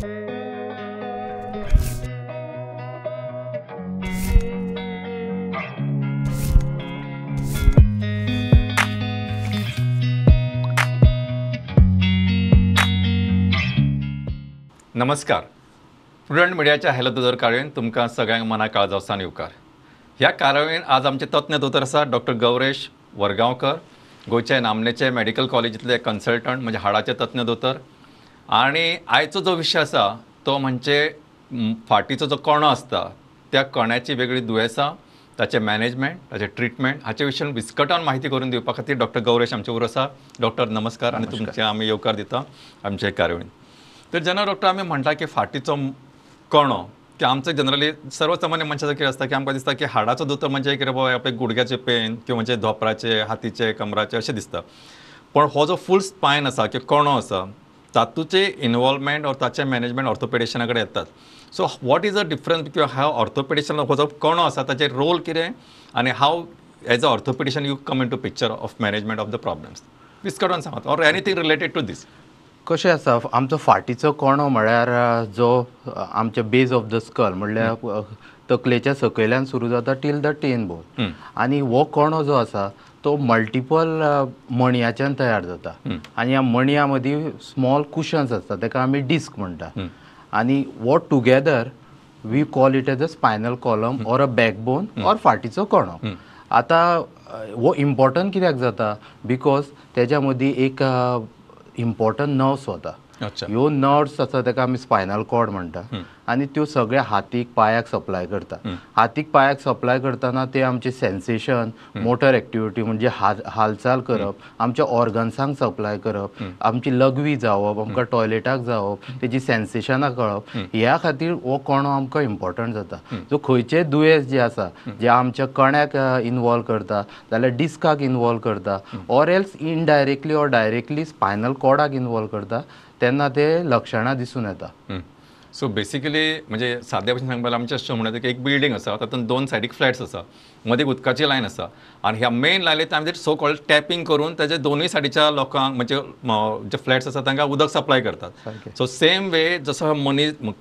नमस्कार. प्रुडंट मिडियाच्या हॅलो दोतोर कार्यावळीन तुमकां सगळ्यांक मना काळजावसान येवकार. ह्या कार्यावळीन आज आमचे तज्ञ दोतोर आसा डॉक्टर गौरेश वरगांवकर, गोंयचे नामनेचे मेडिकल कॉलेजींतले कन्सल्टंट म्हणजे हाडाचे तज्ञ दोतोर. आनी आयचो जो विशय आसा तो म्हणजे फाटीचो जो कणो आसता त्या कण्याची वेगळी दुयेंसां, ताचे मॅनेजमेंट, ताचे ट्रिटमेंट हाचे विशयी विस्कटान म्हायती करून दिवपा खातीर डॉक्टर गौरेश आमचे बरोबर आसा. डॉक्टर नमस्कार आनी तुमचे आमी येवकार दिता आमचे कार्यावळीन. तर जेन्ना डॉक्टर आमी म्हणटा की फाटीचो कणो की आमचो जनरली सर्वसामान्य मनशाचो कितें आसता की आमकां दिसता की हाडाचो दोतोर म्हणजे कितें बाबा आपले गुडघ्याचे पेन किंवा म्हणजे धोपराचे, हातीचे, कमराचे अशें दिसता. पण हो जो फूल स्पायन आसा की कणो आसा तातूंचे इनवॉल्वमेंट ऑर ताचे मॅनेजमेंट ऑर्थोपेडिशना कडेन येतात. So what is the difference किंवा हाव ऑर्थोपेडिशन हो जो कणो आसा ताचे रोल कितें आनी हाव as a orthopaedician you come into picture of management of the problems. विस्कटून सांगात or anything related to this. कशें आसा आमचो फाटीचो कणो म्हळ्यार जो आमचे बेज ऑफ द स्कल म्हणल्यार तकलेच्या सकयल्यान सुरू जाता टील द टेन बोन. आनी हो कणो जो आसा तो मल्टिपल मणयाच्यान तयार जाता. आनी ह्या मणयां मदीं स्मॉल कुशन्स आसता ताका आमी डिस्क म्हणटा. आनी वो together we call it as a spinal column or a backbone or फाटीचो कणो. आतां हो इम्पॉर्टंट कित्याक जाता बिकॉज तेज्या मदीं एक इम्पॉर्टंट नर्व्स वता. ह्यो नर्व्स आसा ताका आमी स्पायनल कॉर्ड म्हणटा. आनी त्यो सगळ्या हातीक पांयाक सप्लाय करता. हातीक पांयाक सप्लाय करतना ते आमचे सेन्सेशन, मोटर एक्टिविटी म्हणजे हालचाल करप, आमच्या ऑर्गन्सांक सप्लाय करप, आमची लघवी जावप, आमकां टॉयलेटाक जावप, तेजी सेन्सेशनां कळप, ह्या खातीर हो कणो आमकां इम्पॉर्टंट जाता. जो खंयचेय दुयेंस जे आसा जे आमच्या कण्याक इनवॉल्व करता जाल्यार डिस्काक इनवॉल्व करता or else indirectly or directly spinal कॉर्डाक इनवॉल्व करता तेन्ना ते लक्षणां दिसून येता. सो बेसिकली म्हणजे साद्या भशेन सांगपाक आमचे अशें म्हणटा की एक बिल्डींग आसा तातूंत दोन सायडीक फ्लॅट्स आसा, मदीं उदकाची लायन आसा आनी ह्या मेन लायनीत आमी सो कॉल्ड टॅपिंग करून ताचे दोनूय सायडीच्या लोकांक म्हणजे जे फ्लॅट्स आसा तांकां उदक सप्लाय करतात. सो सेम वे जसो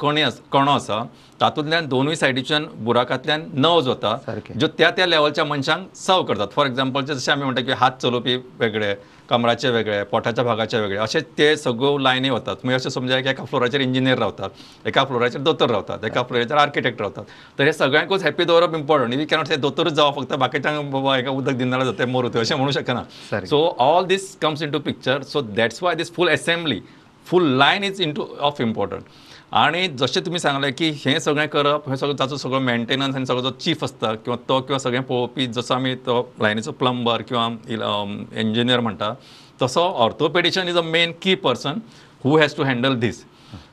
कणो आसा तातूंतल्यान दोनूय सायडीच्यान बुराकांतल्यान नर्व्स वता ज्यो त्या त्या लेवलच्या मनशांक सर्व करतात. फॉर एक्झाम्पल जशें आमी म्हणटा की हात चलोवपी वेगळे, कमराचे वेगळे, पोटाच्या भागाचे वेगळे, अशे ते सगळ्यो लायनी वतात. म्हणजे अशें समजा की एका फ्लोराचेर इंजिनियर रावतात, एका फ्लोराचेर दोतोर रावतात, एका फ्लोराचेर आर्किटेक्ट रावतात. तर हे सगळ्यांकूच हॅप्पी दवरप इम्पॉर्टंट. वी कॅनॉट से दोतोरूच जावं फक्त बाकीच्यांक बाबा हेका उदक दिनाला जाता मरू अशें म्हणूं शकना. So all this comes into picture. So that's why this full assembly, full line is into of important. आनी जशें तुमी सांगलें की हें सगळें करप, हें सगळें ताचो सगळो मेंटेनन्स आनी सगळो जो चीफ आसता किंवा सगळें पळोवपी जसो आमी तो लायनीचो प्लंबर किंवा इंजिनियर म्हणटा तसो orthopaedician is a main key person who has to handle this.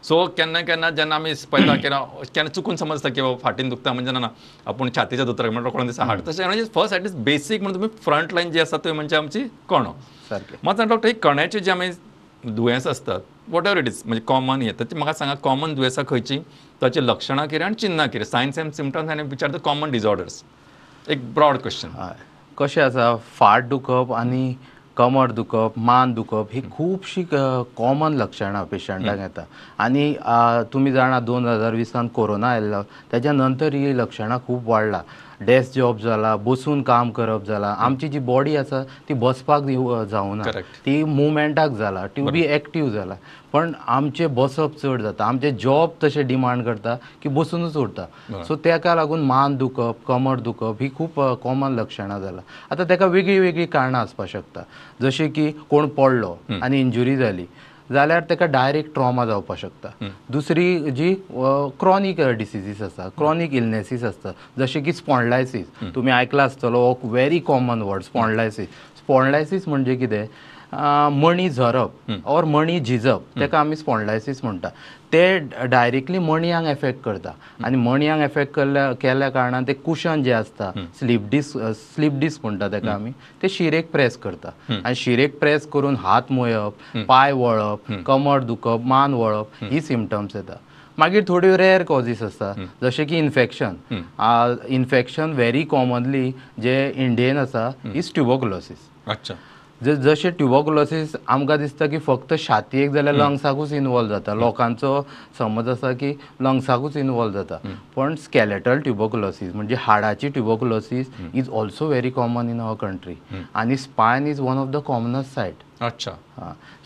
सो केन्ना केन्ना जेन्ना आमी पळयता केन्ना चुकून समज आसता की फाटीन दुखता म्हणजे ना आपूण छातीच्या दोतोराक म्हणटा रोखडो दिसा हाड. तशें म्हणजे फर्स्ट एट इज बेसीक म्हणून तुमी फ्रंट लायन जी आसा ती म्हणजे आमची कणो. मात डॉक्टर ही कण्याची जी आमी दुयेंसां असतात वॉट एवर इट इज म्हणजे कॉमन येता ती म्हाका सांगा कॉमन दुयेंसां खंयची, ताची लक्षणां कितें आनी चिन्हां कितें, सायन्स एंड सिम्पटम्स आनी विचार द कॉमन डिजॉर्डर्स. एक ब्रॉड क्वेश्चन. कशें आसा फाट दुखप आनी कमर दुखप, मान दुखप ही खुबशीं कॉमन लक्षणां पेशंटाक येता. आनी तुमी जाणा 2020 कोरोना आयिल्लो तेज्या नंतर ही लक्षणां खूब वाडला. डेस्क जॉब जाला, बसून काम करप जाला, आमची जी बॉडी आसा ती बसपाक जावना, ती मुवमेंटाक जाला, टी बी एक्टीव जाला. पण आमचे बसप चड जाता, आमचे जॉब तशें डिमांड करता की बसूनच उरता. सो ताका लागून मान दुखप, कमर दुखप ही खूब कॉमन लक्षणां जाला. आतां ताका वेगळी वेगळी कारणां आसपाक शकता. जशें की कोण पडलो आनी इंजुरी जाली जाल्यार ताका डायरेक्ट ट्रॉमा जावपाक शकता. दुसरी जी क्रॉनीक डिसिजीस आसा, क्रॉनीक इलनेसीस आसता जशें की स्पॉन्डलायसीस. तुमी आयकला आसतलो हो व्हेरी कॉमन वर्ड स्पॉन्डलायसीस. स्पॉन्डलायसीस म्हणजे कितें, मणी झरप ऑर मणी झिजप ताका आमी स्पॉन्डलायसीस म्हणटा. ते डायरेक्टली मणयांक एफेक्ट करता आनी मणयांक एफेक्ट केल्ल्या कारणान ते कुशन जे आसता स्लीप डिस्क म्हणटा ताका आमी, ते शिरेक प्रेस करता. आनी शिरेक प्रेस करून हात मोयप, पाय वळप, कमर दुखप, मान वळप ही सिम्पटम्स येता. मागीर थोड्यो रेअर कॉजीस आसता जशें की इन्फेक्शन. इन्फेक्शन व्हेरी कॉमनली जे इंडियेन आसा इज ट्युबरक्युलोसीस. अच्छा. जशें ट्युबरक्युलोसीस आमकां दिसता की फक्त छातयेक जाल्यार लंग्साकूच इन्वॉल्व जाता, लोकांचो समज आसा की लंग्साकूच इन्वॉल्व जाता, पण स्केलेटल ट्युबरक्युलोसीस म्हणजे हाडाची tuberculosis is also very common in our country आनी spine is one of the commonest site. अच्छा.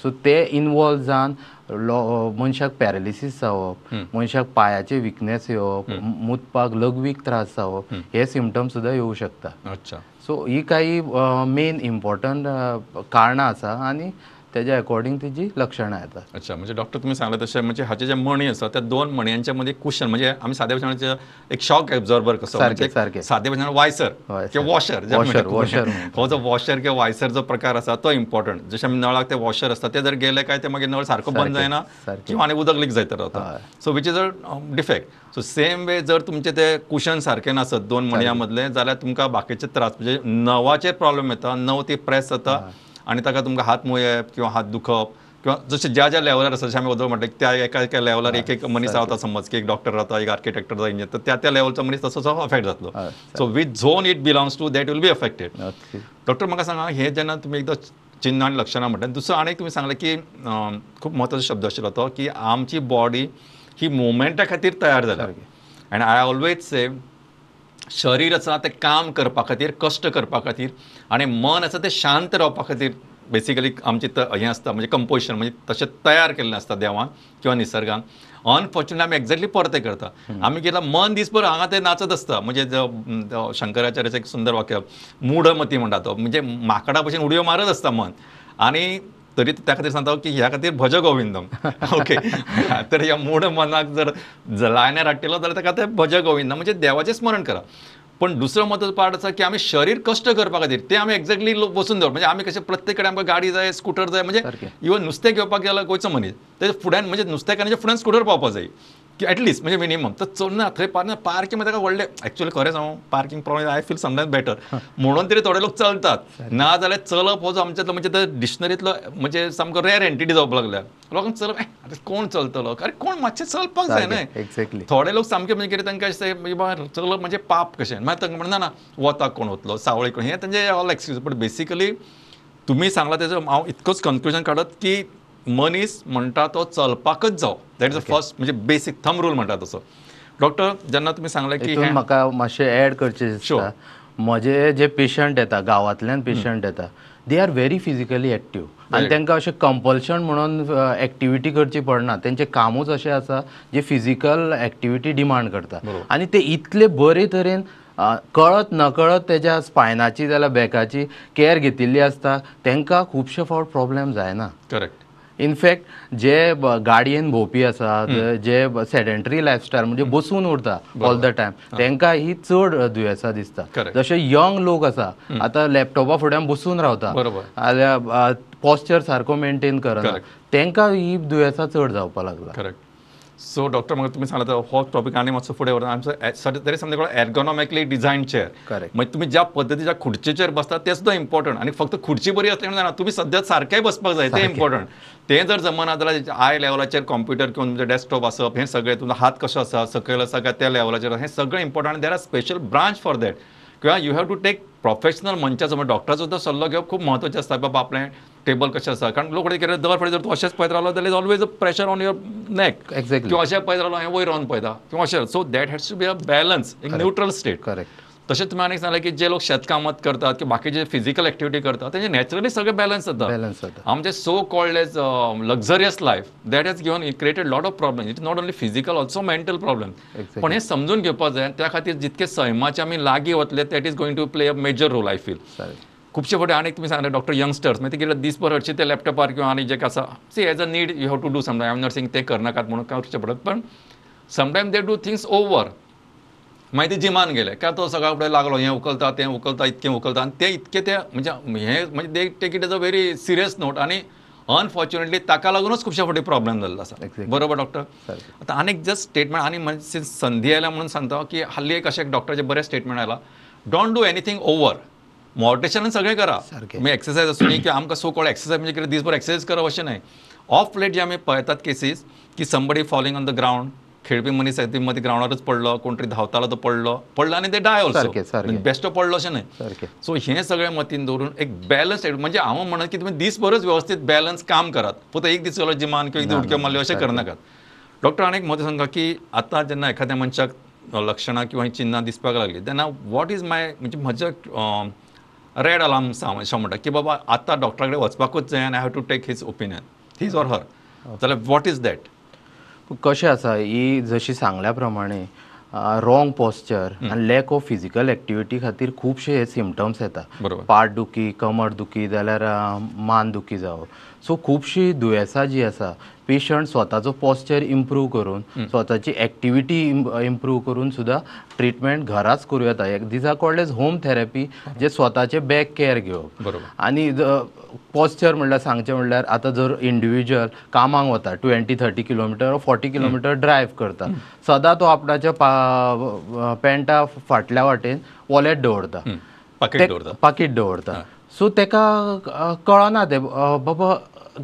सो ते इन्वॉल्व जावन मनशाक पॅरालिसीस जावप, मनशाक पांयाचे विकनेस येवप, मुतपाक लघवीक त्रास जावप, हे सिमटम्स सुद्दां येवं शकता. अच्छा. सो ही काही मेन इम्पॉर्टंट कारणां आसा आनी तेज्या अकॉर्डिंग तेजी लक्षणां येतात. अच्छा, म्हणजे डॉक्टर तुम्ही सांगले तशें म्हणजे हाचे जे मणी आसा त्या दोन मणयांच्या मध्ये कुशन म्हणजे आम्ही साध्या भाशेन एक शॉक एब्झॉर्बर कसो सारकें साध्या भाशेन वायसर किंवा वॉशर हो जो वॉशर किंवा वायसर जो प्रकार आसा तो इम्पॉर्टंट. जशें आमी नळाक ते वॉशर आसता ते जर गेले काय ते मागीर नळ सारको बंद जायना किंवा आनी उदक लीक जायत रावता. So which is a defect. So same way जर तुमचे ते कुशन सारके नासत दोन मणयां मदले जाल्यार तुमकां बाकीचे त्रास म्हणजे नवाचेर प्रॉब्लेम येता, नव ती प्रेस जाता आनी ताका तुमकां हात मोयप किंवा हात दुखप किंवा जशें ज्या ज्या लेवलार आसा जशें आमी वदळ म्हणटा त्या एका लेवलार एक एक मनीस रावता समज की एक डॉक्टर रावता, एक आर्किटेक्टर जाता, इंजिनियर, तर त्या लेवलचो मनीस तसो अफेक्ट जातलो. So with zone it belongs to that will be affected. Doctor म्हाका सांगा हे जेन्ना तुमी एकदां चिन्ह आनी लक्षणां म्हणटा दुसरो आनी तुमी सांगलें की खूब म्हत्वाचो शब्द आशिल्लो तो की आमची बॉडी ही मुवमेंटा खातीर तयार जाल्या. आनी आय ऑलवेज से शरीर आसा तें काम करपा खातीर, कश्ट करपा खातीर आनी मन आसा तें शांत रावपा खातीर बेसिकली आमची हें आसता म्हणजे कंपोजिशन म्हणजे तशें तयार केल्लें आसता देवान किंवा निसर्गान. अनफॉर्च्युनेटली आमी एक्झॅक्टली परते करता. आमी कितें मन दिसभर हांगा ते नाचत आसता. म्हणजे शंकराचार्याचें एक सुंदर वाक्य मूढमती म्हणटा तो, म्हणजे माकडा भशेन उडयो मारत आसता मन आनी तरी त्या खातीर सांगता की ह्या खातीर भज गोविंदम. ओके, तर ह्या मूढ मनाक जर लायण्यार हाडटलो जाल्यार ताका ते भज गोविंदम म्हणजे देवाचें स्मरण करा. पण दुसरो महत्वाचो पार्ट आसा की आमी शरीर कश्ट करपा खातीर ते आमी एक्झॅक्टली बसून दवर म्हणजे आमी कशें प्रत्येक कडेन आमकां गाडी जाय, स्कुटर जाय, म्हणजे इवन नुस्तें घेवपाक गेल्यार गोंयचो मनीस तेजे फुड्यान म्हणजे नुस्तेकारांच्या फुड्यान स्कुटर पावपाक जाय की एटलिस्ट म्हणजे मिनिमम. तर चलना थंय पार्किंग ताका व्हडलें एक्चुअली खरें सांगू parking problem I feel sometimes better म्हणून तरी थोडे लोक चलतात. ना जाल्यार चलप हो जो आमच्यातलो म्हणजे ते डिक्शनरींतलो म्हणजे सामको रेअर एंटिटी जावपाक लागल्या. लोकांक चलप आतां कोण चलतलो, अरे कोण मातशें चलपाक जाय न्हय. एक्झॅक्टली थोडे लोक सामके म्हणजे कितें तांकां अशें म्हणजे चलप म्हणजे पाप कशें मागीर तांकां म्हणना ना वताक कोण वतलो, सावळी कोण, हें तांचे ऑल एक्सक्यूज. बट बेसिकली तुम्ही सांगला तेजो हांव इतकोच कन्क्लुजन काडत की मनीस म्हणटा तो चलपाकच जावो. दॅट इज द फर्स्ट म्हणजे बेसीक थंब रूल म्हणटा तसो. डॉक्टर जेन्ना तुमी सांगलें की म्हाका मातशें ऍड करचें दिसता. म्हजे जे पेशंट येता गांवांतल्यान पेशंट येता they are very physically active आनी तांकां अशें कंपल्शन म्हणून एक्टिविटी करची पडना. तेंचें कामूच अशें आसा जे फिजिकल एक्टिविटी डिमांड करता आनी ते इतले बरे तरेन कळत नकळत तेज्या स्पायनाची जाल्यार बॅकाची कॅर घेतिल्ली आसता. तांकां खुबशे फावट प्रॉब्लेम जायना. करेक्ट. इनफॅक्ट जे गाडयेन भोंवपी आसा, जे सेडेंटरी लायफस्टायल म्हणजे बसून उरता ऑल द टायम, तांकां ही चड दुयेंसां दिसता. जशे यंग लोक आसा आतां लॅपटॉपा फुड्यान बसून रावता जाल्यार पॉस्चर सारको मेंटेन करना, तांकां ही दुयेंसां चड जावपाक लागला. करेक्ट. सो डॉक्टर म्हाका तुमी सांगला हो टॉपिक आनी मातसो फुडें व्हरता. आमचो तरी समजा एर्गोनॉमिकली डिझायन चेअर. करेक्ट. म्हणजे तुम्ही ज्या पद्दतीच्या खुर्चेचेर बसता ते सुद्दां इम्पॉर्टंट. आनी फक्त खुर्ची बरी आसली म्हणून जायना, तुम्ही सद्या सारकेंय बसपाक जाय ते इम्पॉर्टंट. तें जर जमना जाल्यार आय लेवलाचेर कॉम्प्युटर किंवा तुमचें डॅस्कटॉप आसप हें सगळें, तुमचो हात कसो आसा, सकयल आसा काय त्या लेवलाचेर हें सगळें इम्पॉर्टंट. आनी there are special branch for that. किंवा you have to take professional मंचाचो म्हणजे डॉक्टराचो सुद्दां सल्लो घेवप खूब महत्वाचें आसता. बाबा आपलें टेबल कशें आसा, कारण लोक कितें दर फावटी जर तूं अशेंच पळयत रावलो जाल्यार always a pressure on your neck. Exactly. किंवा अशें पळयत रावलो हें वयर रावन पळयता किंवा अशें. So that has to be a balance, एक न्यूट्रल स्टेट. करेक्ट. तशेंच तुमी आनीक सांगलें की जे लोक शेतकामत करतात किंवा बाकीचे फिजिकल एक्टिविटी करतात तेंचे नॅचरली सगळें बॅलन्स जाता. आमचे so called as luxurious life that has given created lot of problem. It not only physical also mental problem. पण हे समजून घेवपाक जाय. त्या खातीर जितके सैमाचे आमी लागीं वतले that is going to play a major role I feel. खुबशे फावटी आनीक तुमी सांगले डॉक्टर यंगस्टर्स मागीर कितें दिसभर हरशीं ते लॅपटॉपार किंवा आनी जे आसा see as a need you have to do sometime. I am not saying ते करनाकात म्हणून करचें पडत, पण sometime they do things over. मागीर ते जिमान गेले काय तो सगळ्या फुडें लागलो हें उखलता तें उखलता इतकें उखलता आनी ते इतके ते म्हणजे हें म्हणजे they take it as a very serious note. आनी अनफॉर्च्युनेटली ताका लागूनच खुबशे फावटी प्रॉब्लेम जाल्लो आसा. बरोबर डॉक्टर. आतां आनीक जस्ट स्टेटमेंट आनी म्हणजे संदी आयल्या म्हणून सांगता की हाल्ली एक अशें डॉक्टराचे बरें स्टेटमेंट आयला, डोंट डू एनीथींग ओवर. मॉडरेशनान सगळें करा. म्हणजे एक्सरसायज आसूं न्ही की आमकां सो कॉल्ड एक्सरसायज म्हणजे कितें दिसभर एक्सरसायज करप अशें न्हय. ऑफ लेट जे आमी पळयतात केसीस की somebody falling on the ground खेळपी मनीस आहे ती मध्ये ग्राउंडारच पडलो, कोणतरी धांवतालो तो पडलो आनी ते डाय सारकें, ऑल्सो सारकें. बेश्टो पडलो अशें न्हय. सारकें. सो हें सगळें मतीन दवरून एक बॅलन्स म्हणजे हांव म्हणत की तुमी दीसभरच व्यवस्थीत बॅलन्स काम करात. फक्त एक दीस गेलो जिमान किंवा एक दीस उडक्यो मारल्यो अशें करनाकात. डॉक्टर आनी एक मत सांगा की आतां जेन्ना एखाद्या मनशाक लक्षणां किंवा चिन्हां दिसपाक लागली तेन्ना वॉट इज माय म्हणजे म्हजें रेड अलार्म अशें म्हणटा की बाबा आतां डॉक्टरा कडेन वचपाकूच जाय आनी I have to take his opinion his or her. जाल्यार वॉट इज दॅट? कशें आसा ही जशी सांगल्या प्रमाणे रॉंग पॉस्चर आनी लॅक ऑफ फिजिकल एक्टिविटी खातीर खुबशे हे सिमटम्स येता. बरोबर. पाट दुखी, कमर दुखी जाल्यार मान दुखी जावप. सो खुबशीं दुयेंसां जी आसा पेशंट स्वताचो पॉस्चर इम्प्रूव करून स्वताची एक्टिविटी इम्प्रूव करून सुद्दां ट्रिटमेंट घराच करूं येता. एक दिसाक व्हडलेंच होम थेरपी जे स्वताचे बॅक केअर घेवप. बरोबर. आनी पॉस्चर म्हणल्यार सांगचें म्हणल्यार आतां जर इंडिविज्युअल कामाक वता 20-30 किलोमिटर वा 40 किलोमिटर ड्रायव्ह करता, सदां तो आपणाच्या पॅन्टा फाटल्या वाटेन वॉलेट दवरता, पाकीट दवरता. सो तेका कळना ते बाबा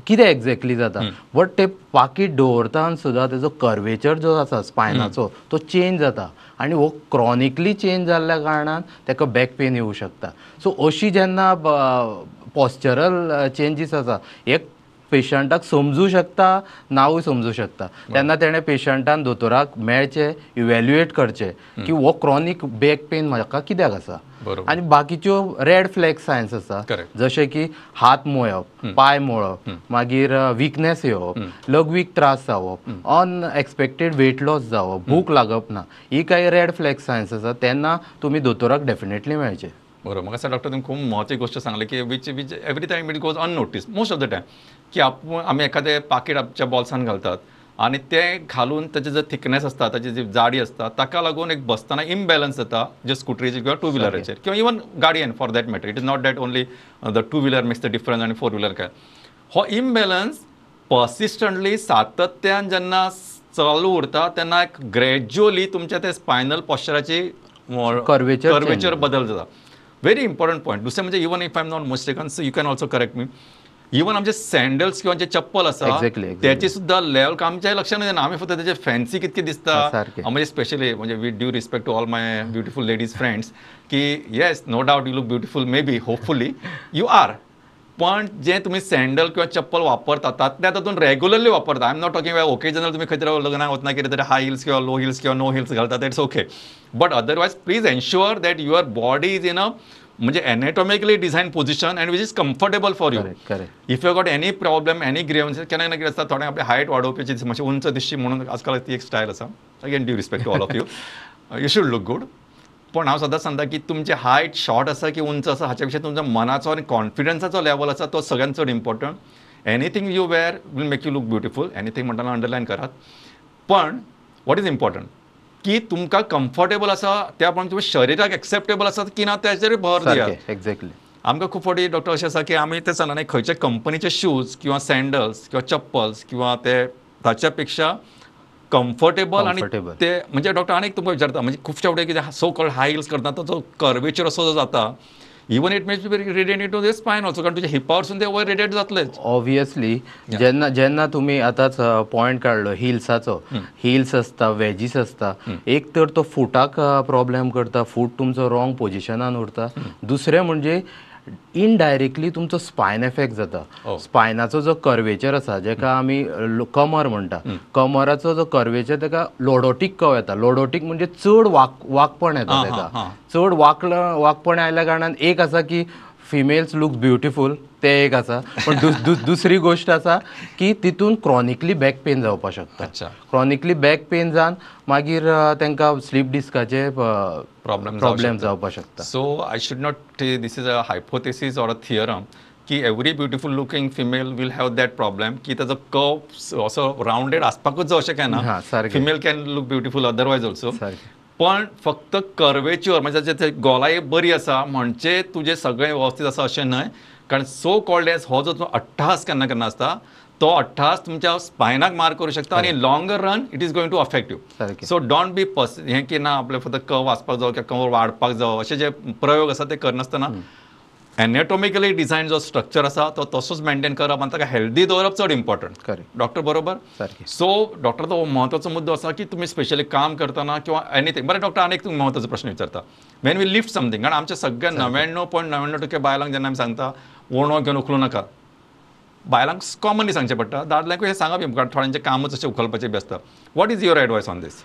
कितें एक्झॅक्टली जाता. बट ते पाकीट दवरतान सुद्दां तेजो कर्वेचर जो आसा स्पायनाचो तो चेंज जाता आनी हो क्रॉनिकली चेंज जाल्ल्या कारणान तेका बॅक पेन येवं शकता. सो अशी जेन्ना पॉस्चरल चेंजीस आसा हे पेशंटाक समजू शकता, नावूय समजू शकता. तेन्ना तेणें पेशंटान दोतोराक मेळचें, इवॅल्युएट करचें की हो क्रॉनीक बॅक पेन म्हाका कित्याक आसा. आनी बाकीच्यो रेड फ्लॅग सायन्स आसा जशे की हात मोळप, पाय मोळप, मागीर विकनेस येवप, लघवीक त्रास जावप, अनएक्सपेक्टेड वेट लॉस जावप, भूक लागप ना, ही काही रेड फ्लॅग सायन्स आसा. तेन्ना तुमी दोतोराक डेफिनेटली मेळचें. बरोबर. म्हाका डॉक्टर तुम्ही खूब महत्वाची गोष्ट सांगली की which every time it goes unnoticed most of the time की आमी एखादें पाकीट आमच्या बॉल्सान घालतात आनी तें घालून ताची जर थिकनेस आसता, ताची जी जाडी आसता ताका लागून एक बसतना इम्बॅलन्स जाता जे स्कुटरीचेर किंवा टू व्हिलराचेर किंवा इवन गाडयेन for that matter. It is not that only the two wheeler makes the difference आनी फोर व्हिलर काय. हो इम्बॅलन्स पर्सिस्टंटली सातत्यान जेन्ना चालू उरता तेन्ना एक ग्रॅज्युअली तुमच्या ते स्पायनल पॉस्चराची कर्वेचर बदल जाता. Very important point. दुसरें म्हणजे even if I am not mistaken so you can also correct me. Even आमचे सँडल्स किंवा जे चप्पल आसा त्याची सुद्दां लेवल आमच्या लक्षांत येना. आमी फक्त त्याचे फॅन्सी कितके दिसता म्हणजे स्पेशली म्हणजे with due respect to all my beautiful ladies friends की yes no doubt you look beautiful maybe hopefully you are. पण जे तुम्ही सँडल किंवा चप्पल वापरता तातल्या तातून रेग्युलरली वापरता. I am not talking about occasional तुम्ही खंय तरी लग्नाक वतना कितें तरी हाय हिल्स किंवा लो हिल्स किंवा नो हिल्स घालता that's okay. But otherwise please ensure that your body is in a म्हणजे anatomically design position and which is comfortable for you. If you got any problem any grievance केन्ना कितें आसता थोडे आपली height वाडोवपाची मातशी उंच दिसची म्हणून आजकाल ती एक स्टायल आसा. Again due respect to all of you you should look good. पण हांव सदांच सांगता की तुमचे हायट शॉर्ट आसा की उंच आसा हाच्या पेक्षा तुमच्या मनाचो आनी कॉन्फिडन्साचो लेवल आसा तो सगळ्यांत चड important. Anything you wear will make you look beautiful. Anything म्हणटाना अंडरलायन करात. पण वॉट इज इम्पॉर्टंट की तुमकां कम्फर्टेबल आसा त्या प्रमाणे तुम्ही शरिराक एक्सेप्टेबल आसात की ना त्याचेर भर दियात. एक्झॅक्टली. आमकां खूब फावटी डॉक्टर अशें आसा की आमी ते सांगना नाही खंयच्या कंपनीचे शूज किंवा सँडल्स किंवा चप्पल्स किंवा ते ताच्या पेक्षा कम्फर्टेबल आणि ते म्हणजे डॉक्टर आनीक तुमकां विचारता म्हणजे खुबशे फावटी कितें सो कॉल्ड हाय हिल्स करता तो कर्वेचर असो जो जाता even it makes be radiate to the spine also कारण तुझ्या हिपा वरसून ते वयर रेडिएट जातलेच. ऑब्वियसली जेन्ना तुम्ही आतांच पॉयंट काडलो हिल्साचो, हिल्स आसता, वेजीस आसता, एक तर तो फुटाक प्रॉब्लेम करता, फूट तुमचो रॉंग पोजिशनान उरता. दुसरें म्हणजे इनडायरेक्टली तुमचो स्पायन एफेक्ट जाता. स्पायनाचो जो कर्वेचर आसा जेका आमी कमर म्हणटा, कमराचो जो कर्वेचर तेका लॉडोटीक कव येता. लॉडोटीक म्हणजे चड वाकपण येता तेका. चड वाकपण आयल्या कारणान एक आसा की फिमेल्स लुक्स ब्युटिफूल ते एक आसा. पण दुसरी गोष्ट आसा की तितून क्रॉनिकली बॅक पेन जावपाक शकता. क्रॉनिकली बॅक पेन जावन मागीर तांकां स्लीप डिस्काचे प्रॉब्लेम जावपाक शकता. So I should not this is a hypothesis or a theorem की every beautiful looking female will have that problem की ताजो कर्व असो रावंडेड आसपाकूच जाय अशें काय ना. Female can look beautiful otherwise also. पण फक्त कर्वेचर म्हणजे ते गोलाय बरी आसा म्हणजे तुजें सगळें व्यवस्थित आसा अशें न्हय. कारण सो कॉल्ड एज हो जो अट्टहास केन्ना केन्ना आसता तो अट्टहास तुमच्या स्पायनाक मार करूं शकता आनी longer run it is going to affect you. So don't be हें की ना आपले फक्त कव आसपाक जावं किंवा कवर वाडपाक जावं अशे जे प्रयोग आसा ते करनासतना एनेटॉमिकली डिझायन जो स्ट्रक्चर आसा तो तसोच मेंटेन करप आनी ताका हेल्दी दवरप चड इम्पॉर्टंट. करेक्ट. डॉक्टर बरोबर. सारकें. सो डॉक्टर तो महत्वाचो मुद्दो आसा की तुमी स्पेशली काम करतना किंवा एनीथिंग. बरें डॉक्टर आनी एक महत्वाचो प्रश्न विचारता. वेन वी लिफ्ट समथींग, कारण आमच्या सगळ्या 99.99% बायलांक जेन्ना आमी सांगता वणो घेवन उखलू नाका, बायलांक कॉमनली सांगचें पडटा, दादल्यांकूय हें सांगप इम्पॉर्टंट, थोड्यांचें कामच अशें उखलपाचें बी आसता. What is your advice on this?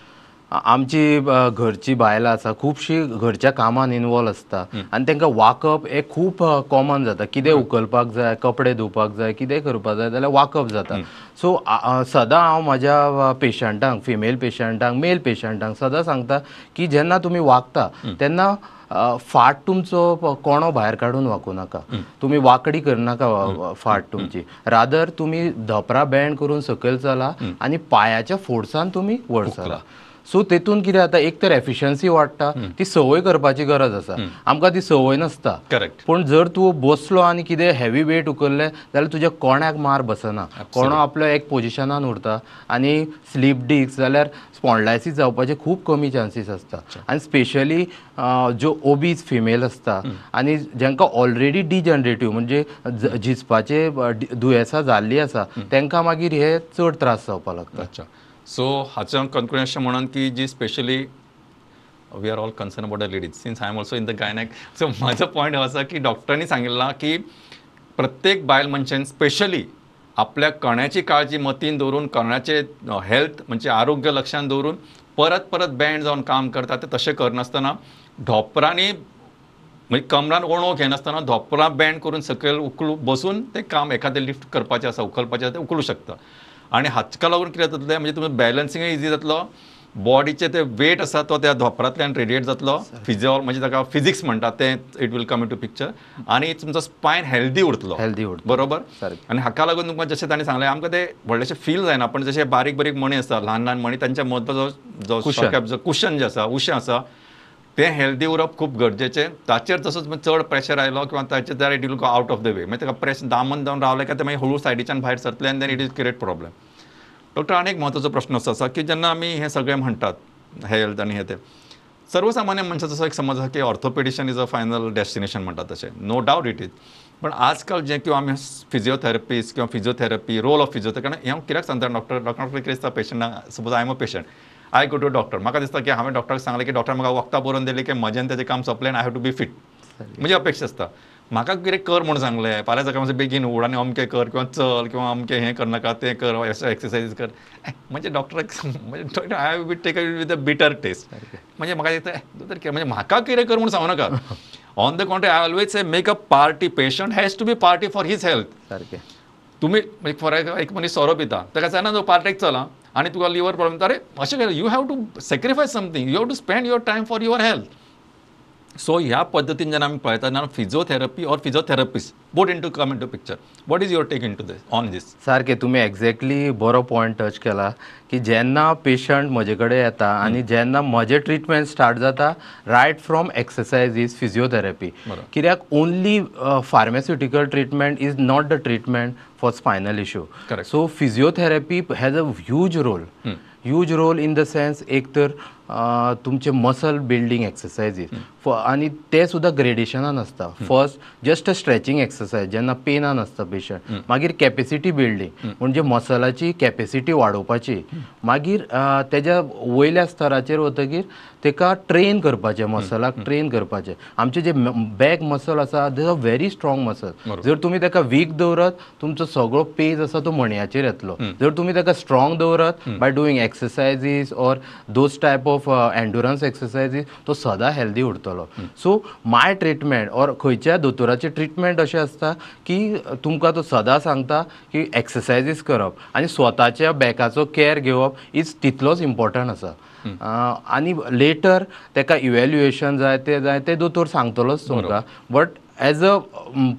आमची घरची बायलां आसा खुबशीं घरच्या कामान इनवॉल्व आसता आनी तांकां वाकप हें खूब कॉमन जाता. कितें उखलपाक जाय, कपडे धुवपाक जाय, कितें करपाक जाय जाल्यार वाकप जाता. सो सदां हांव म्हाज्या पेशंटांक, फिमेल पेशंटांक, मेल पेशंटांक सदां सांगता की जेन्ना तुमी वागता तेन्ना फाट तुमचो कोणो भायर काडून वाकूं नाका. तुमी वांकडी करनाका फाट तुमची. रादर तुमी धपरां बँड करून सकयल चला आनी पांयाच्या फोर्सान तुमी वयर चला. सो तेतून कितें जाता, एक तर एफिशियन्सी वाडटा, ती संवय करपाची गरज आसा. आमकां ती संवय नासता. करेक्ट. पूण जर तूं बसलो आनी कितें हेवी वेट उखल्लें जाल्यार तुज्या कोण्याक मार बसना. कोणो आपल्या एक पोजिशनान उरता आनी स्लीप डिस्क जाल्यार स्पॉन्डायसीस जावपाचे खूब कमी चान्सीस आसता. आनी स्पेशली ज्यो ओबीज फिमेल आसता आनी जांकां ऑलरेडी डिजनरेटीव म्हणजे झिजपाचे दुयेंसां जाल्लीं आसा तांकां मागीर हे चड त्रास जावपाक लागता. अच्छा. सो हाचें कन्क्लुजन अशें म्हणून की जी specially we are all concern about the ladies since I am also in the gynaec. So माझा पॉयंट हो आसा की डॉक्टरांनी सांगिल्ला की प्रत्येक बायल मनशान स्पेशली आपल्या कण्याची काळजी मतीन दवरून, कण्याचे हेल्थ म्हणजे आरोग्य लक्षांत दवरून परत परत बँड जावन काम करता ते तशें करनासतना धोपरांनी म्हणजे कमरान ओणो घेनासतना धोपरां बँड करून सकयल उखलू बसून ते काम एखादें लिफ्ट करपाचें आसा, उखलपाचें आसा तें उखलू शकता. आनी हाचका लागून कितें जातलें म्हणजे तुमी बॅलन्सिंगूय इजी जातलो, बॉडीचे ते वेट आसा तो त्या धोपरांतल्यान रेडिएट जातलो, फिजिओल म्हणजे ताका फिजिक्स म्हणटा तें it will come into picture, आनी तुमचो स्पायन हेल्दी उरतलो. बरोबर. आनी हाका लागून तुमकां जशें ताणें सांगलें आमकां ते व्हडलेशें फील जायना, पण जशे बारीक बारीक मणी आसता, ल्हान ल्हान मणी, तांच्या मदलो जो कुशन जें आसा, उशें आसा, तें हेल्दी उरप खूब गरजेचें. ताचेर तसोच चड प्रेशर आयलो किंवा ताचेर जाल्यार it will go out of the way, मागीर ताका प्रेशर दामन जावन रावलें काय ते मागीर हळू सायडीच्यान भायर सरतलें आनी then it is create problem. Doctor आनी एक म्हत्वाचो प्रश्न असो आसा की जेन्ना आमी हें सगळें म्हणटात हेल्थ आनी हें तें सर्वसामान्य मनशाचो असो एक समज आसा की orthopaedician is a final destination म्हणटात तशें. No doubt it is. पण आजकाल जें किंवा आमी फिजिओथेरपिस्ट किंवा फिजिओथेरपी, रोल ऑफ फिजिओथेरपी, कारण हांव कित्याक सांगता डॉक्टर कितें दिसता पेशंटाक, suppose I am a patient, I go to doctor, म्हाका दिसता की हांवें डॉक्टराक सांगलें की डॉक्टर म्हाका वखदां बरोवन दिली की म्हजें तेजें काम सोंपलें आनी I have to be fit. म्हणजे अपेक्षा आसता. म्हाका कितें कर म्हूण सांगलें, फाल्यां सकाळीं मातशें बेगीन उठ आनी अमकें कर किंवा चल किंवा अमकें हें करनाका तें कर, एक्सरसायज कर. म्हणजे डॉक्टराक म्हणजे I have take with a bitter taste. म्हणजे म्हाका दिसता म्हणजे म्हाका कितें कर म्हूण सांगू नाका. On the contrary I always say make a party. Patient has to be party for his health. सारकें. तुम्ही फॉर एक मनीस सोरो पिता, ताका जायना तो पार्टेक चला आनी तुका लिवर प्रॉब्लेम, अरे अशें केलें, you have to sacrifice something, you have to spend your time for your health. So ह्या पद्दतीन जेन्ना आमी पळयता तेन्ना physiotherapy or physiotherapist both into come into picture. What is your take into this on this? सारकें, तुमी exactly बरो point touch केला की जेन्ना पेशंट म्हजे कडेन येता आनी जेन्ना म्हजें ट्रिटमेंट स्टार्ट जाता रायट फ्रॉम एक्सरसायजीस, फिजिओथेरपी. कित्याक only pharmaceutical treatment is not the treatment for spinal issue. So physiotherapy has a huge role in the sense एक तर तुमचे मसल बिल्डिंग एक्सरसायजीस आनी ते सुद्दां ग्रेडेशनान आसता. First just a stretching exercise जेन्ना पेनान आसता पेशंट, मागीर कॅपेसिटी बिल्डिंग म्हणजे मसलाची कॅपेसिटी वाडोवपाची, मागीर तेज्या वयल्या स्तराचेर वतकीर ताका ट्रेन करपाचें, मसलाक ट्रेन करपाचें. आमचे जे बॅक मसल आसा they are very strong muscle. जर तुमी ताका वीक दवरत तुमचो सगळो पेज आसा तो मणयाचेर येतलो. जर तुमी ताका स्ट्रॉंग दवरत by doing exercises or those type of endurance exercises, तो सदां हेल्दी उरतलो. सो माय ट्रिटमेंट ऑर खंयच्या दोतोराचें ट्रिटमेंट अशें आसता की तुमकां तो सदां सांगता की एक्सरसायजीस करप आनी स्वताच्या बॅकाचो केअर घेवप इज तितलोच इम्पॉर्टंट आसा. आनी लेटर ताका इवॅल्युएशन जाय ते दोतोर सांगतलोच तुमकां. But as a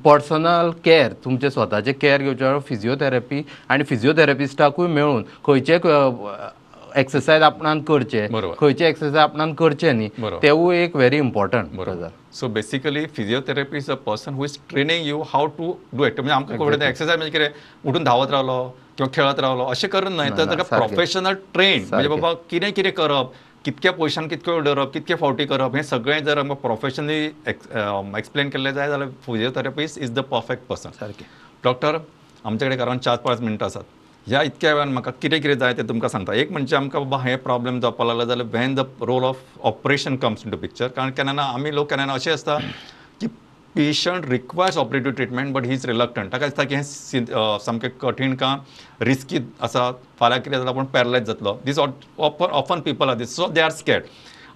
personal care तुमचे स्वताचे केअर घेवचे वेळार फिजिओथेरपी आनी फिजिओथेरपिस्टाकूय मेळून खंयचे एक्सरसायज आपणान करचे, खंयचे एक्सरसायज आपणान करचे न्ही, तेवूय एक very important. So basically physiotherapy is a person who is training you how to do it. म्हणजे आमकां कळटा एक्सरसायज म्हणजे कितें उठून धांवत रावलो किंवा खेळत रावलो अशें करून न्हय, तर ताका प्रोफेशनल ट्रेन म्हणजे बाबा कितें करप, कितक्या पयशान कितको वेळ धरप कितके फावटी करप हें सगळें जर आमकां प्रोफेशनली एक्सप्लेन केल्लें जाय जाल्यार physiotherapist is the perfect person. सारकें. डॉक्टर आमचे कडेन अरावंड 4-5 मिनटां आसात. ह्या इतक्या वेळान म्हाका कितें कितें जाय तें तुमकां सांगता. एक म्हणजे आमकां बाबा हे प्रॉब्लेम जावपाक लागला जाल्यार when the role of operation comes into picture. कारण केन्ना आमी लोक केन्ना अशें आसता की patient requires operative treatment but he is reluctant. ताका दिसता की हें सामकें कठीण काम रिस्की आसा, फाल्यां कितें जाता पूण पॅरलायज जातलो. This often people are this, so they are scared.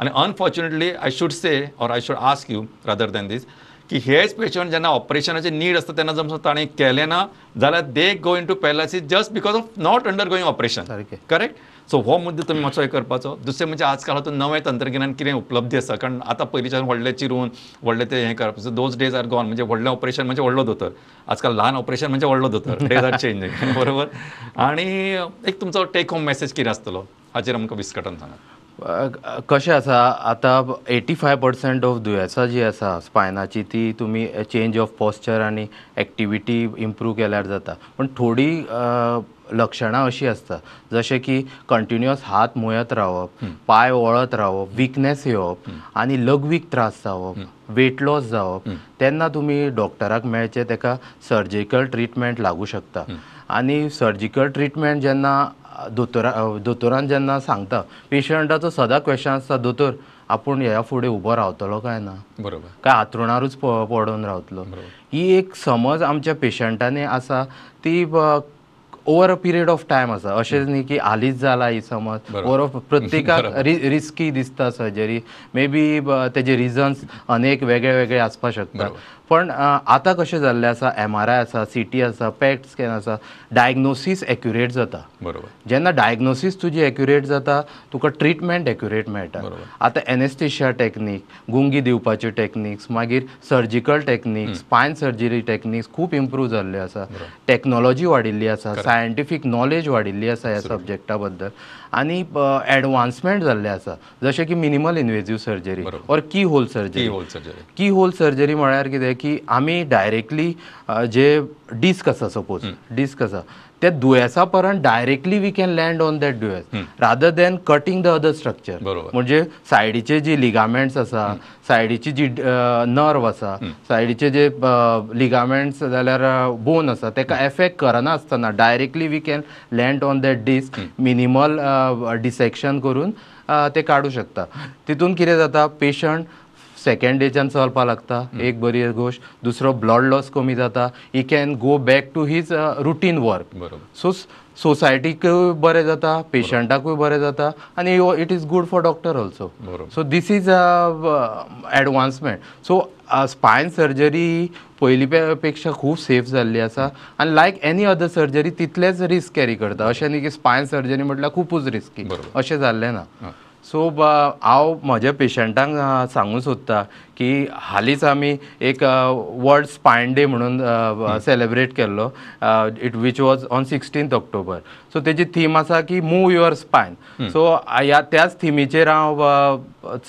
आनी unfortunately I should say or I should ask you rather than this की हेच पेशंट जेन्ना ऑपरेशनाचे नीड आसता तेन्ना जर ताणें केलें ना जाल्यार they go into paralysis just because of not undergoing operation. सारकें. करेक्ट. सो हो मुद्दो तुमी मातसो हें करपाचो. दुसरें म्हणजे आजकाल हातूंत नवें तंत्रज्ञान कितें उपलब्ध आसा. कारण आतां पयलींच्यान व्हडले चिरून व्हडले ते हें करप. So those days are gone. म्हणजे व्हडलें ऑपरेशन म्हणजे व्हडलो दोतोर. आजकाल ल्हान ऑपरेशन म्हणजे व्हडलो दोतोर. Days are changing. बरोबर. आनी एक तुमचो टेक होम मॅसेज कितें आसतलो हाचेर आमकां विस्कटन सांगात. कशें आसा आतां 85% ऑफ दुयेंसां जी आसा स्पायनाची ती तुमी चेंज ऑफ पॉस्चर आनी एक्टिविटी इम्प्रूव केल्यार जाता. पण थोडी लक्षणां अशीं आसता जशें की कंटिन्युअस हात मोयत रावप, पाय वळत रावप, विकनेस येवप आनी लघवीक त्रास जावप, वेट लॉस जावप. तेन्ना तुमी डॉक्टराक मेळचें. ताका सर्जिकल ट्रिटमेंट लागू शकता. आनी सर्जिकल ट्रिटमेंट जेन्ना दोतोरान जेन्ना सांगता पेशंटाचो सदां क्वेश्चन आसता, दोतोर आपूण ह्या फुडें उबो रावतलो काय ना, बरोबर. काय हांतरुणारूच पडून रावतलो. ही एक समज आमच्या पेशंटांनी आसा ती over a period of time आसा. अशेंच न्ही की हालींच जाला ही समज. ओवर प्रत्येकाक रिस्की दिसता सर्जरी. मे बी तेजे रिजन्स अनेक वेगळे वेगळे आसपाक शकता. पण आतां कशें जाल्लें आसा, MRI आसा, CT आसा, पॅट स्कॅन आसा, डायग्नोसीस एक्युरेट जाता. बरोबर. जेन्ना डायग्नोसीस तुजी एक्युरेट जाता तुका ट्रिटमेंट एक्युरेट मेळटा. आतां एनेस्थेशिया टॅक्नीक, गुंगी दिवपाच्यो टॅक्निक्स, मागीर surgical techniques, spine surgery techniques खूब इम्प्रूव जाल्ले आसा. टॅक्नॉलॉजी वाडिल्ली आसा, सायंटिफीक नॉलेज वाडिल्ली आसा ह्या सब्जेक्टा बद्दल. आनी एडवान्समेंट जाल्ले आसा जशें की मिनिमल इन्वेजीव सर्जरी ऑर की होल सर्जरी. की होल सर्जरी म्हळ्यार कितें की आमी डायरेक्टली जे डिस्क आसा, सपोज डिस्क आसा त्या दुयेंसा पर्यंत directly we can land on that दुयेंस rather than cutting the other structure. म्हणजे सायडीचे जी लिगामेंट्स आसा, सायडीची जी नर्व आसा, सायडीचे जे लिगामेंट्स जाल्यार बोन आसा तेका एफेक्ट करना आसतना directly we can land on that disc. Minimal dissection करून ते काडू शकता. तितून कितें जाता, पेशंट सेकंड डेच्यान चलपाक लागता, एक बरी गोश्ट. दुसरो ब्लड लॉस कमी जाता. He can go back to his routine work. So सोसायटीकूय बरें जाता, पेशंटाकूय बरें जाता आनी it is good for doctor also. So this is advancement. So spine surgery पयली पेक्षा खूब सेफ जाल्ली आसा आनी लायक एनी अदर सर्जरी तितलेच रिस्क कॅरी करता. अशें न्ही की स्पायन सर्जरी म्हटल्यार खूबच रिस्की, अशें जाल्लें ना. सो हांव म्हज्या पेशंटांक सांगूं सोदता की हालींच आमी एक वर्ल्ड स्पायन डे म्हणून सेलेब्रेट केल्लो, which was on 16th October. So तेजी थीम आसा की मूव युअर स्पायन. सो त्याच थिमीचेर हांव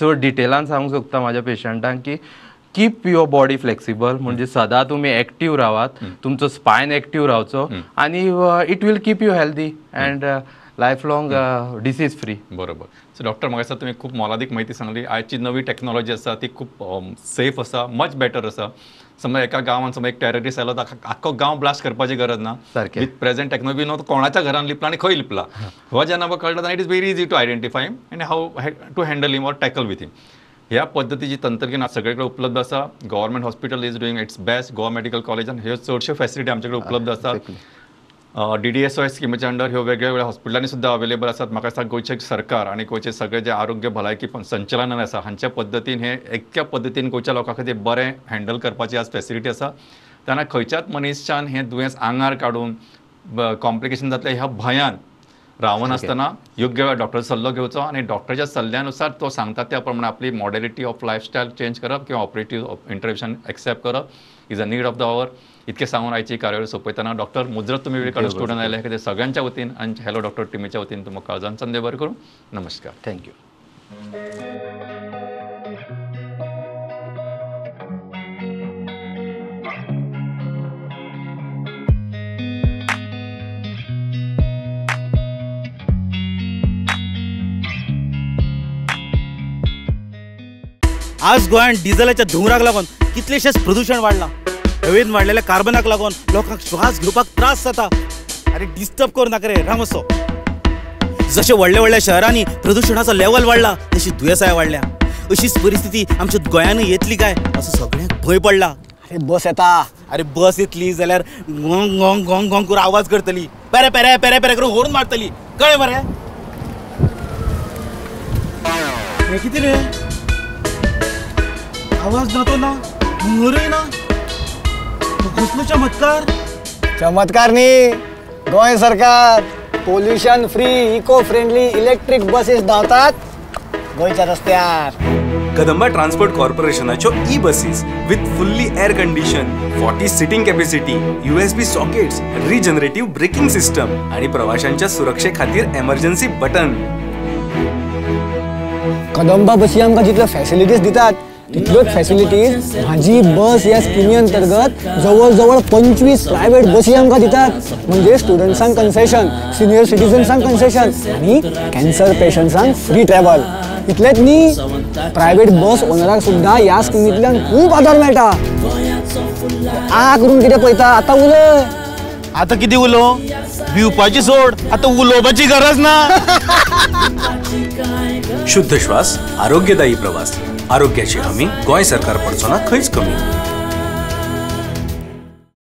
चड डिटेलान सांगूंक सोदता म्हाज्या पेशंटांक की कीप युअर बॉडी फ्लेक्सिबल. म्हणजे सदां तुमी एक्टीव रावात, तुमचो स्पायन एक्टीव रावचो आनी it will keep you healthy and life long disease free. बरोबर. सो डॉक्टर म्हाका दिसता तुमी खूब मोलादीक म्हायती सांगली. आयची नवी टॅक्नॉलॉजी आसा ती खूब सेफ आसा, मच बेटर आसा. समज एका गांवांत समज एक टॅररिस्ट आयलो तर आख्खो गांव ब्लास्ट करपाची गरज ना. विथ प्रेझेंट टॅक्नॉलॉजी नो कोणाच्या घरान लिपला आनी खंय लिपला हो जेन्ना म्हाका कळटा it is very easy to identify him आनी how to handle him or tackle with him. ह्या पद्दतीची तंत्रज्ञान सगळे कडेन उपलब्ध आसा. Government hospital is doing its best. Goa medical कॉलेजान ह्यो चडश्यो फॅसिलिटी आमचे कडेन उपलब्ध आसात. DDSOS स्किमीच्या अंडर ह्यो वेगळ्या वेगळ्या हॉस्पिटलांनी सुद्दां अवेलेबल आसात. म्हाका दिसता गोंयचे सरकार आनी गोंयचे सगळे जे आरोग्य भलायकी संचलनान आसा हांच्या पद्दतीन हे एक्या पद्दतीन गोंयच्या लोकां खातीर बरें हँडल करपाची आज फॅसिलिटी आसा. तेन्ना खंयच्याच मनशान हें दुयेंस आंगार काडून कॉम्प्लिकेशन जातले ह्या भयान रावनासतना योग्य वेळार डॉक्टराचो सल्लो घेवचो आनी डॉक्टराच्या सल्ल्यानुसार तो सांगता त्या प्रमाणे आपली मॉडेलिटी ऑफ लायफस्टायल चेंज करप किंवा ऑपरेटिव्ह इंटरव्हेन्शन एक्सेप्ट करप is a need of the hour. इतके सांगून आयची कार्यावळ सोंपयतना डॉक्टर मुजरत तुमी वेळ काडून स्टुडंट आयले खातीर सगळ्यांच्या वतीन आनी हॅलो डॉक्टर टिमीच्या वतीन तुमकां काळजान संदेश बरें करूं. नमस्कार. थँक्यू. आज गोंयांत डिझेलाच्या धुंवराक लागून कितलेशेच प्रदूषण वाडलां. हवेन वाडलेल्या कार्बनाक लागून लोकांक श्वास घेवपाक त्रास जाता. अरे डिस्टर्ब करू नाका रे, राम असो. जशे व्हडल्या व्हडल्या शहरांनी प्रदूषणाचो लेवल वाडला तशी दुयेंसांय वाडल्या. अशीच परिस्थिती आमच्या गोंयानूय येतली काय असो सगळ्यांक भंय पडला. अरे बस येता. अरे बस येतली जाल्यार गोंग गोंग गोंग गोंग करून आवाज करतली, पेरे पेरे पेरे पेरे करून हॉर्न मारतली. कळ्ळें मरे? हे कितें रे? आवाज ना तो ना, हुंवरूय ना. कसलो चमत्कार. चमत्कार न्ही, गोंय सरकार pollution free eco friendly electric buses धांवतात गोंयच्या रस्त्यार. कदंबा ट्रान्सपोर्ट कॉर्पोरेशनाच्यो E buses with fully air condition, 40 seating capacity, USB sockets, regenerative braking system आणि प्रवाशांच्या सुरक्षे खातीर एमर्जन्सी बटन. कदंबा बसी आमकां जितल्यो फॅसिलिटीज दितात तितल्योच फॅसिलिटीज म्हाजी बस ह्या स्किमी अंतर्गत जवळ जवळ 25 प्रायव्हेट बसी आमकां दितात. म्हणजे स्टुडंट्सांक कन्सेशन, सिनियर सिटीजन्सांक कन्सेशन आणि कॅन्सर पेशंट्सांक फ्री ट्रॅव्हल. इतलेंच न्ही, प्रायव्हेट बस ओनराक सुद्दां ह्या स्किमींतल्यान खूब आदार मेळटा. आ करून कितें पळयता, आतां उलय. आता किती उलो भिवपाची सोड, आता उलोवपाची गरज ना. शुद्ध श्वास, आरोग्यदायी प्रवास, आरोग्याची हमी गोंय सरकार पडचो ना खंयच कमी.